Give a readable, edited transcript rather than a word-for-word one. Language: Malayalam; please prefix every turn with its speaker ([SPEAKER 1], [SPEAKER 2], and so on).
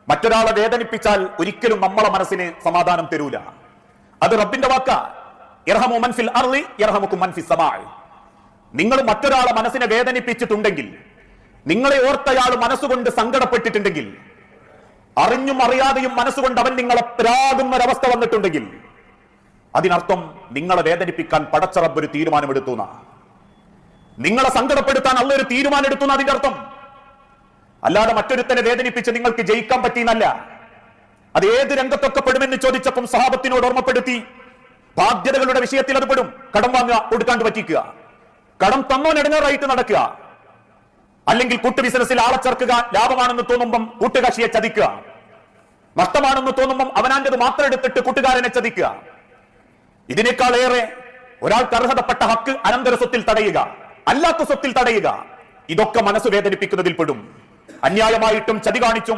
[SPEAKER 1] മറ്റൊരാളെ വേദനിപ്പിച്ചാൽ ഒരിക്കലും നമ്മളെ മനസ്സിന് സമാധാനം തരൂല. അത് റബ്ബിന്റെ വാക്ക. ഇർഹമു മൻ ഫിൽ അർളി യർഹമുക്കും മൻ ഫിസ് സമാ. നിങ്ങൾ മറ്റൊരാളെ മനസ്സിനെ വേദനിപ്പിച്ചിട്ടുണ്ടെങ്കിൽ, നിങ്ങളെ ഓർത്തയാൾ മനസ്സുകൊണ്ട് സങ്കടപ്പെട്ടിട്ടുണ്ടെങ്കിൽ, അറിഞ്ഞും അറിയാതെയും മനസ്സുകൊണ്ട് അവൻ നിങ്ങളെ പ്രാകുന്ന ഒരവസ്ഥ വന്നിട്ടുണ്ടെങ്കിൽ, അതിനർത്ഥം നിങ്ങളെ വേദനിപ്പിക്കാൻ പടച്ച റബ്ബ് ഒരു തീരുമാനമെടുത്തു. നിങ്ങളെ സങ്കടപ്പെടുത്താൻ അള്ള ഒരു തീരുമാനം എടുത്തു അതിന്റെ അർത്ഥം. അല്ലാതെ മറ്റൊരുത്തനെ വേദനിപ്പിച്ച് നിങ്ങൾക്ക് ജയിക്കാൻ പറ്റിയെന്നല്ല. അത് ഏത് രംഗത്തൊക്കെ പെടുമെന്ന് ചോദിച്ചപ്പം സഹാബത്തിനോട് ഓർമ്മപ്പെടുത്തി. ബാധ്യതകളുടെ വിഷയത്തിൽ അത് പെടും. കടം വാങ്ങുക, കൊടുക്കാണ്ട് പറ്റിക്കുക, കടം തന്നോനെടുങ്ങാറായിട്ട് നടക്കുക, അല്ലെങ്കിൽ കൂട്ടു ബിസിനസ്സിൽ ആളെ ചേർക്കുക, ലാഭമാണെന്ന് തോന്നുമ്പം കൂട്ടുകാശിയെ ചതിക്കുക, നഷ്ടമാണെന്ന് തോന്നുമ്പം അവനാന്റത് മാത്രം എടുത്തിട്ട് കൂട്ടുകാരനെ ചതിക്കുക. ഇതിനേക്കാൾ ഏറെ ഒരാൾക്ക് അർഹതപ്പെട്ട ഹക്ക് അനന്തര സ്വത്തിൽ തടയുക, അല്ലാത്ത സ്വത്തിൽ തടയുക, ഇതൊക്കെ മനസ്സ് വേദനിപ്പിക്കുന്നതിൽ പെടും. അന്യായമായിട്ടും ചതി കാണിച്ചും